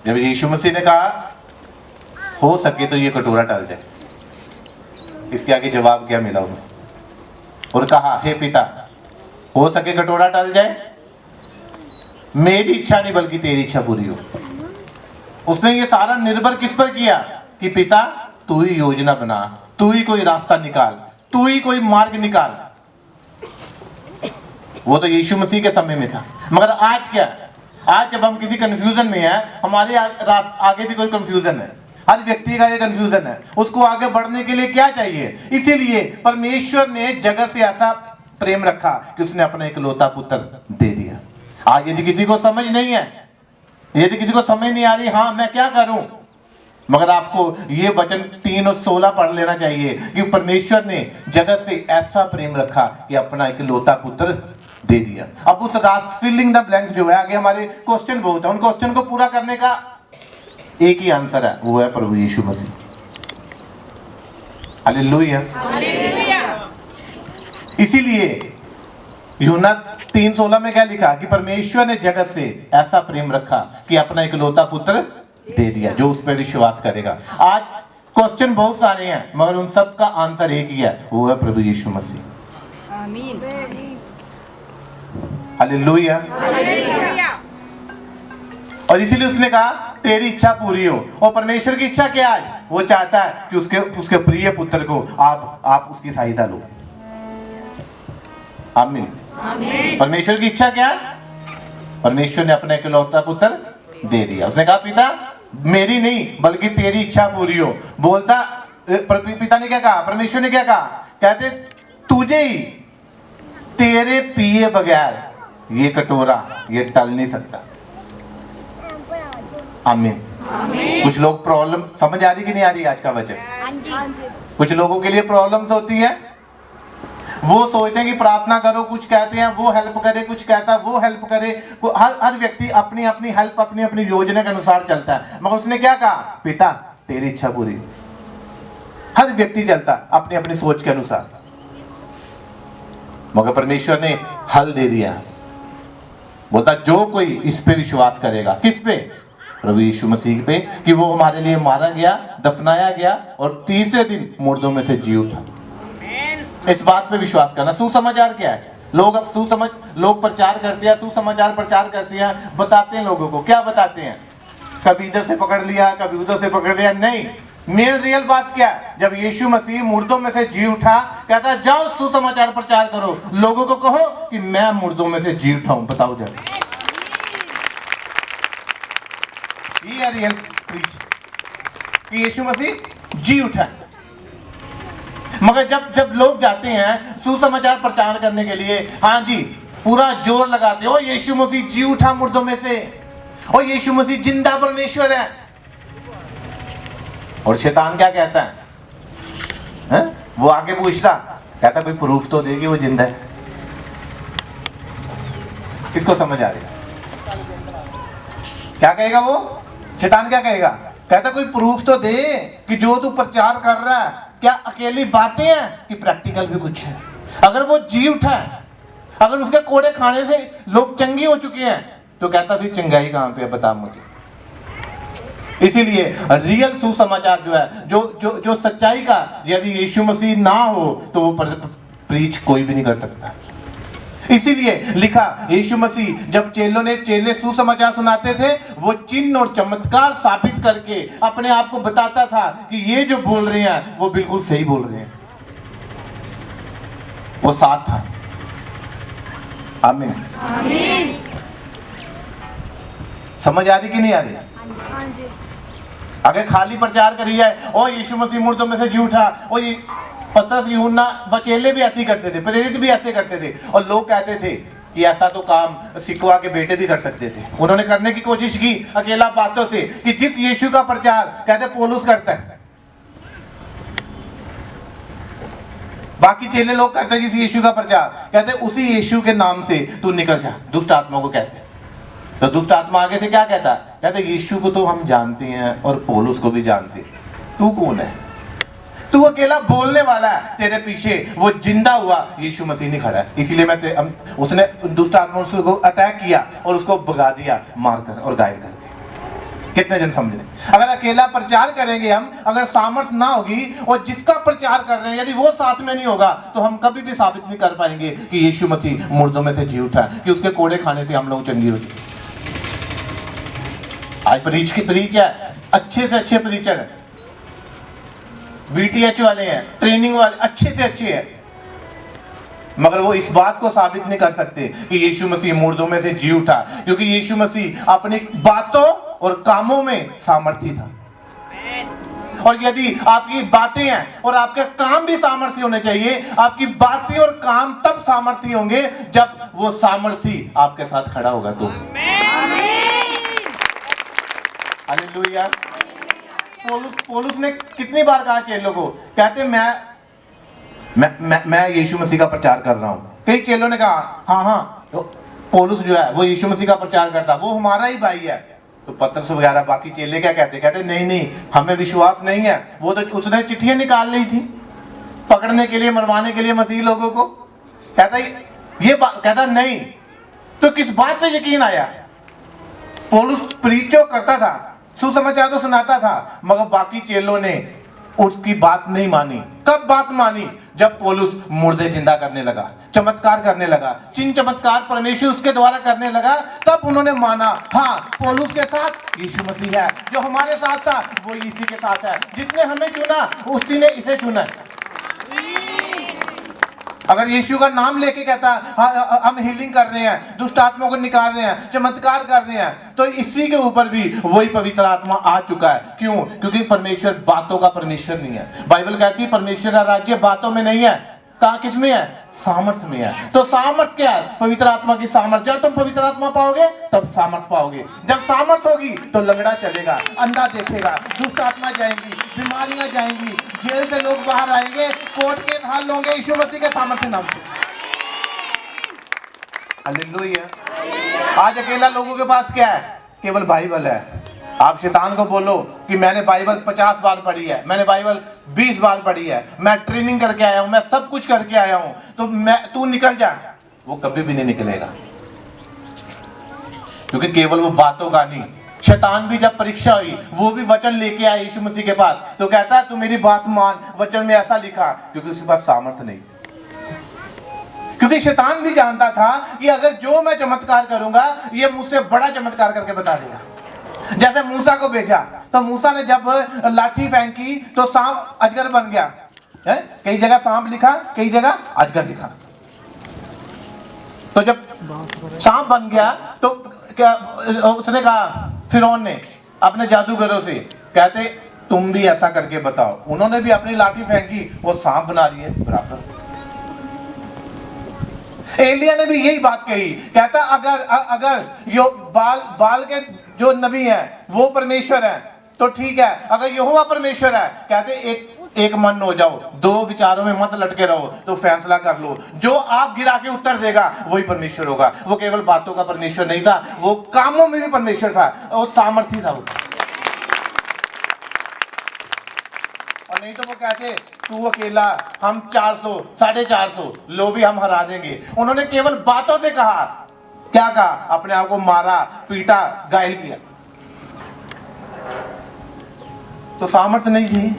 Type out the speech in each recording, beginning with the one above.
जब यीशु मसीह ने कहा हो सके तो ये कटोरा टल जाए, इसके आगे जवाब क्या मिला उन्हें? और कहा हे पिता, हो सके कटोरा टल जाए, मेरी इच्छा नहीं बल्कि तेरी इच्छा पूरी हो। उसने ये सारा निर्भर किस पर किया कि पिता तू ही योजना बना, तू ही कोई रास्ता निकाल, तू ही कोई मार्ग निकाल। वो तो यीशु मसीह के समय में था, मगर आज क्या? आज जब हम किसी कंफ्यूजन में हैं, हमारे आगे भी कोई कंफ्यूजन है, हर व्यक्ति का ये कंफ्यूजन है, उसको आगे बढ़ने के लिए क्या चाहिए? इसीलिए परमेश्वर ने जगत से ऐसा प्रेम रखा कि उसने अपना इकलौता पुत्र दे दिया। आज यदि किसी को समझ नहीं है, यदि किसी को समझ नहीं आ रही, हाँ मैं क्या करूं, मगर आपको ये वचन 3 और 16 पढ़ लेना चाहिए कि परमेश्वर ने जगत से ऐसा प्रेम रखा कि अपना इकलौता पुत्र दे दिया। अब उस रास्ते फिलिंग द ब्लैंक्स जो है, आगे हमारे क्वेश्चन बहुत है, उन क्वेश्चन को पूरा करने का एक ही आंसर है, वो है प्रभु यीशु मसीह। हालेलुया। इसीलिए यूहन्ना 3:16 में क्या लिखा कि परमेश्वर ने जगत से ऐसा प्रेम रखा कि अपना इकलौता पुत्र दे दिया, जो उस पर विश्वास करेगा। आज क्वेश्चन बहुत सारे हैं, मगर उन सब का आंसर एक ही है, वो है प्रभु यीशु मसीह। आमीन। हालेलुया। और इसीलिए उसने कहा तेरी इच्छा पूरी हो। और परमेश्वर की इच्छा क्या है? वो चाहता है कि उसके प्रिय पुत्र को आप उसकी सहायता लो। आमीन। परमेश्वर की इच्छा क्या है? परमेश्वर ने अपना इकलौता पुत्र दे दिया। उसने कहा पिता मेरी नहीं बल्कि तेरी इच्छा पूरी हो। बोलता पिता ने क्या कहा? परमेश्वर ने क्या कहा? कहते तुझे ही, तेरे पिए बगैर ये कटोरा ये टल नहीं सकता। आमीन। कुछ लोग प्रॉब्लम समझ आ रही कि नहीं आ रही? आज का वचन कुछ लोगों के लिए प्रॉब्लम्स होती है, वो सोचते हैं कि प्रार्थना करो, कुछ कहते हैं वो हेल्प करे, कुछ कहता है वो हेल्प करे। हर व्यक्ति अपनी अपनी हेल्प अपनी अपनी योजना के अनुसार चलता है, मगर उसने क्या कहा? पिता तेरी इच्छा पूरी। हर व्यक्ति चलता अपनी अपनी सोच के अनुसार, मगर परमेश्वर ने हल दे दिया। बोलता जो कोई इस पे विश्वास करेगा, किस पे? प्रभु यीशु मसीह पे, कि वो हमारे लिए मारा गया, दफनाया गया और तीसरे दिन मुर्दों में से जी उठा। इस बात पे विश्वास करना। सुसमाचार क्या है? लोग प्रचार करते हैं, सुसमाचार प्रचार करते हैं, बताते हैं लोगों को। क्या बताते हैं? कभी इधर से पकड़ लिया, कभी उधर से पकड़ लिया। नहीं, मेन रियल बात क्या है? जब यीशु मसीह मुर्दों में से जी उठा, कहता जाओ सुसमाचार प्रचार करो, लोगों को कहो कि मैं मुर्दों में से जी उठा हूं। बताओ जरा, ये रियल प्रीच कि यीशु मसीह जी उठा। मगर जब लोग जाते हैं सुसमाचार प्रचार करने के लिए, हाँ जी पूरा जोर लगाते हो यीशु मसीह जी उठा मुर्दों में से, और यीशु मसीह जिंदा परमेश्वर है। और शैतान क्या कहता है? वो आगे पूछता, कहता कोई प्रूफ तो देगी वो जिंदा है। किसको समझ आ रही? क्या कहेगा वो? शैतान क्या कहेगा? कहता कोई प्रूफ तो दे कि जो तू प्रचार कर रहा है क्या अकेली बातें हैं कि प्रैक्टिकल भी कुछ है। अगर वो जी उठा है, अगर उसके कोड़े खाने से लोग चंगे हो चुके हैं, तो कहता फिर चंगाई कहां पे है? बता मुझे। इसीलिए रियल सुसमाचार जो है, जो सच्चाई का, यदि यीशु मसीह ना हो तो वो प्रीच कोई भी नहीं कर सकता। इसीलिए लिखा, यीशु मसीह जब चेले सुसमाचार सुनाते थे, वो चिन्ह और चमत्कार साबित करके अपने आप को बताता था कि ये जो बोल रहे हैं वो बिल्कुल सही बोल रहे हैं। वो साथ था। आमीन। आमीन। समझ आ रही कि नहीं आ रही? अगर खाली प्रचार करी जाए और यीशु मसीह मुर्दों में से जी उठा, और ये पतरस यूहन्ना बचेले भी ऐसे ही करते थे, प्रेरित भी ऐसे करते थे, और लोग कहते थे कि ऐसा तो काम सिकवा के बेटे भी कर सकते थे। उन्होंने करने की कोशिश की अकेला बातों से, कि जिस यीशु का प्रचार कहते पौलुस करता है, बाकी चेले लोग करते जिस यीशु का प्रचार, कहते उसी यीशु के नाम से तू निकल जा। दुष्ट आत्मा को कहते हैं। तो दुष्ट आत्मा आगे से क्या कहता? कहते यीशु को तो हम जानते हैं और पौलुस को भी जानते हैं, तू कौन है? तू अकेला बोलने वाला है, तेरे पीछे वो जिंदा हुआ यीशु मसीह नहीं खड़ा है। इसीलिए उसने दुष्ट आत्मा को अटैक किया और उसको भगा दिया मारकर और घायल करके। कितने जन समझ रहे? अगर अकेला प्रचार करेंगे हम, अगर सामर्थ्य ना होगी और जिसका प्रचार कर रहे हैं यदि वो साथ में नहीं होगा, तो हम कभी भी साबित नहीं कर पाएंगे कि यीशु मसीह मुर्दों में से जी उठा, कि उसके कोड़े खाने से हम लोग चंगी हो चुके। आज प्रीच है, अच्छे से अच्छे प्रीचर है, BTH वाले हैं, ट्रेनिंग वाले अच्छे से अच्छे हैं, मगर वो इस बात को साबित नहीं कर सकते कि यीशु मसीह मुर्दों में से जी उठा, क्योंकि यीशु मसीह अपनी बातों और कामों में सामर्थी था। और यदि आपकी बातें हैं और आपके काम भी सामर्थी होने चाहिए, आपकी बातें और काम तब सामर्थी होंगे जब वो सामर्थी आपके साथ खड़ा होगा। तो हालेलुया। पौलुस ने कितनी बार कहा चेलों को, कहते मैं यीशु मसीह का प्रचार कर रहा हूं। कई चेलों ने कहा हाँ पौलुस जो है वो यीशु मसीह का प्रचार करता, वो हमारा ही भाई है। तो पतरस वगैरह बाकी चेले क्या कहते नहीं हमें विश्वास नहीं है, वो तो उसने चिट्ठियां निकाल ली थी पकड़ने के लिए, मरवाने के लिए मसीह लोगों को। कहता नहीं, तो किस बात पे यकीन आया? पौलुस प्रीचो करता था, सुसमाचार तो सुनाता था, मगर बाकी चेलों ने उसकी बात नहीं मानी। कब बात मानी? जब पौलुस मुर्दे जिंदा करने लगा, चमत्कार करने लगा, चिन्ह चमत्कार परमेश्वर उसके द्वारा करने लगा, तब उन्होंने माना हाँ पौलुस के साथ यीशु मसीह है, जो हमारे साथ था वो इसी के साथ है, जिसने हमें चुना उसी ने इसे चुना। अगर यीशु का नाम लेके कहता हम हीलिंग कर रहे हैं, दुष्ट आत्माओं को निकाल रहे हैं, चमत्कार कर रहे हैं, तो इसी के ऊपर भी वही पवित्र आत्मा आ चुका है। क्यों? क्योंकि परमेश्वर बातों का परमेश्वर नहीं है। बाइबल कहती है परमेश्वर का राज्य बातों में नहीं है, कहाँ किस में है? सामर्थ्य में है। तो सामर्थ्य क्या है? पवित्र आत्मा की सामर्थ्य। जब तुम पवित्र आत्मा पाओगे तब सामर्थ्य पाओगे। जब सामर्थ्य होगी तो लंगड़ा चलेगा, अंधा देखेगा, दुष्ट आत्मा जाएंगी, बीमारियां जाएंगी, जेल से लोग बाहर आएंगे, कोर्ट के हाल होंगे यीशु मसीह के सामर्थ्य नाम से। हालेलुया। आज अकेला लोगों के पास क्या है? केवल बाइबल है। आप शैतान को बोलो कि मैंने बाइबल 50 बार पढ़ी है, मैंने बाइबल 20 बार पढ़ी है, मैं ट्रेनिंग करके आया हूं, मैं सब कुछ करके आया हूं, तो तू निकल जा। वो कभी भी नहीं निकलेगा, क्योंकि केवल वो बातों का नहीं। शैतान भी जब परीक्षा हुई, वो भी वचन लेके आया यीशु मसीह के पास, तो कहता है तू मेरी बात मान, वचन में ऐसा लिखा, क्योंकि उसके पास सामर्थ्य नहीं। क्योंकि शैतान भी जानता था कि अगर जो मैं चमत्कार करूंगा ये मुझसे बड़ा चमत्कार करके बता देगा। जैसे मूसा को भेजा, तो मूसा ने जब लाठी फेंकी तो सांप अजगर बन गया है? कई जगह सांप लिखा, कई जगह अजगर लिखा। तो जब सांप बन गया तो क्या उसने कहा, फिरौन ने अपने जादूगरों से, कहते तुम भी ऐसा करके बताओ। उन्होंने भी अपनी लाठी फेंकी, वो सांप बना रही है बराबर। एलिया ने भी यही बात कही, कहता अगर यो बाल के जो नबी हैं वो परमेश्वर है तो ठीक है, अगर यहोवा परमेश्वर है, कहते एक मन हो जाओ, दो विचारों में मत लटके रहो, तो फैसला कर लो, जो आग गिरा के उत्तर देगा वही परमेश्वर होगा। वो केवल बातों का परमेश्वर नहीं था, वो कामों में भी परमेश्वर था, वो सामर्थी था वो। और नहीं तो वो कहते तू अकेला, हम 400 450 लो भी हम हरा देंगे। उन्होंने केवल बातों से कहा, क्या कहा? अपने आप को मारा, पीटा, घायल किया। तो सामर्थ्य नहीं थी,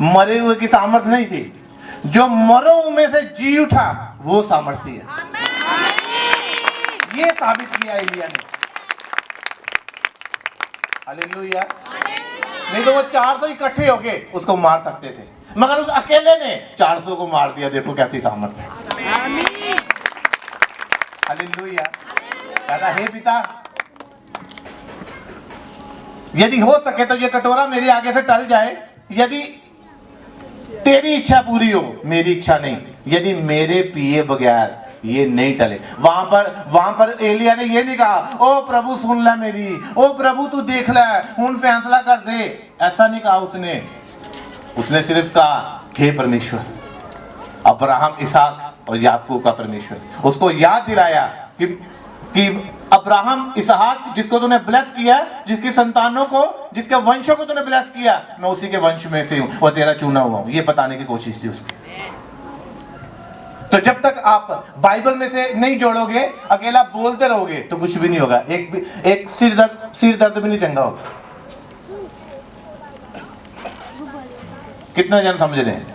मरे हुए की सामर्थ्य नहीं थी, जो मरो में से जी उठा वो सामर्थ्य है। ये साबित किया एलिया ने। हालेलुया। नहीं तो वो 400 इकट्ठे होके उसको मार सकते थे, मगर उस अकेले ने 400 को मार दिया। देखो कैसी सामर्थ्य है। हालेलुया। कहता हे पिता, यदि हो सके तो ये कटोरा मेरे आगे से टल जाए, यदि तेरी इच्छा पूरी हो, मेरी इच्छा नहीं। यदि मेरे पिए बगैर ये नहीं टले। वहां पर एलिया ने ये नहीं कहा ओ प्रभु सुन ले मेरी, ओ प्रभु तू देख ले, उन फैसला कर दे, ऐसा नहीं कहा उसने सिर्फ कहा हे परमेश्वर, अब्राहम, इसहाक और याकूब का परमेश्वर। उसको याद दिलाया कि अब्राहम, इसहाक जिसको तूने ब्लेस किया, जिसकी संतानों को, जिसके वंशों को तूने ब्लेस किया, मैं उसी के वंश में से हूं और तेरा चुना हुआ हूं। ये बताने की कोशिश थी उसकी। तो जब तक आप बाइबल में से नहीं जोड़ोगे, अकेला बोलते रहोगे तो कुछ भी नहीं होगा। एक सिर दर्द भी नहीं चंगा होगा। कितने जन समझ रहे हैं?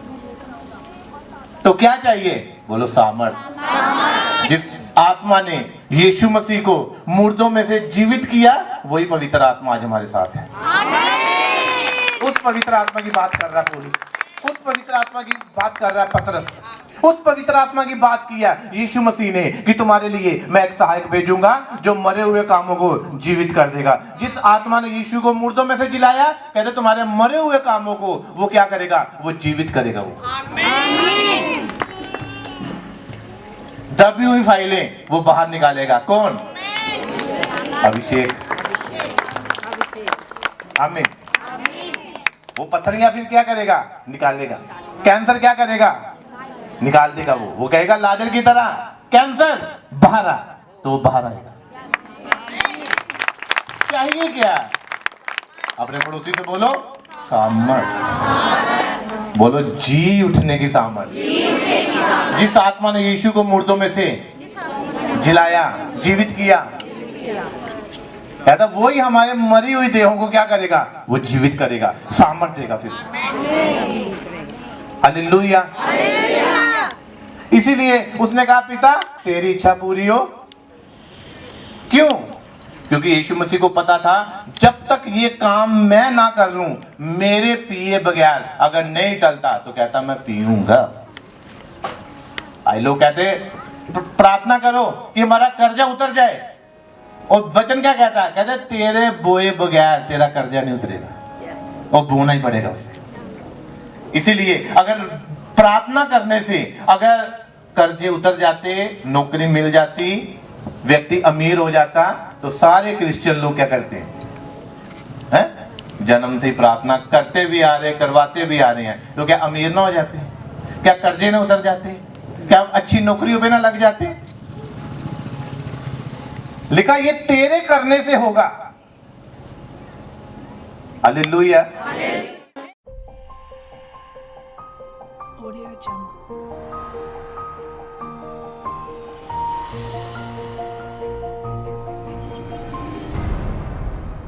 तो क्या चाहिए? बोलो सामर्थ। जिस आत्मा ने यीशु मसीह को मुर्दों में से जीवित किया, वही पवित्र आत्मा आज हमारे साथ है। उस पवित्र आत्मा की बात कर रहा है पौलुस, उस पवित्र आत्मा की बात कर रहा है पतरस, उस पवित्र आत्मा की बात किया यीशु मसीह ने कि तुम्हारे लिए मैं एक सहायक भेजूंगा जो मरे हुए कामों को जीवित कर देगा। जिस आत्मा ने यीशु को मुर्दों में से जिलाया, कहते तुम्हारे मरे हुए कामों को वो क्या करेगा? वो जीवित करेगा। वो दबी हुई फाइलें वो बाहर निकालेगा। कौन? अभिषेक। आमीन। वो पत्थरियां फिर क्या करेगा? निकालेगा। कैंसर क्या करेगा? निकाल देगा। वो कहेगा लाजर की तरह कैंसर बाहर आ, तो वो बाहर आएगा। चाहिए क्या? अपने पड़ोसी से बोलो सामर्थ। बोलो जी उठने की सामर्थ। जिस आत्मा ने यीशु को मुर्दों में से जिलाया, जीवित किया, कहता वही हमारे मरी हुई देहों को क्या करेगा? वो जीवित करेगा, सामर्थ देगा। फिर हालेलुया। इसीलिए उसने कहा पिता तेरी इच्छा पूरी हो। क्यों? क्योंकि यीशु मसीह को पता था जब तक ये काम मैं ना कर लूं, मेरे पिए बगैर अगर नहीं टलता, तो कहता मैं पीऊंगा। आई लोग कहते प्रार्थना करो कि हमारा कर्जा उतर जाए, और वचन क्या कहता है? कहते तेरे बोए बगैर तेरा कर्जा नहीं उतरेगा, और बोना ही पड़ेगा उसे। इसीलिए अगर प्रार्थना करने से अगर कर्जे उतर जाते, नौकरी मिल जाती, व्यक्ति अमीर हो जाता, तो सारे क्रिश्चियन लोग क्या करते हैं? जन्म से ही प्रार्थना करते भी आ रहे, करवाते भी आ रहे हैं, तो क्या अमीर ना हो जाते? क्या कर्जे ना उतर जाते? क्या अच्छी नौकरियों पे ना लग जाते? लिखा ये तेरे करने से होगा। हालेलुया। Audio Jungle.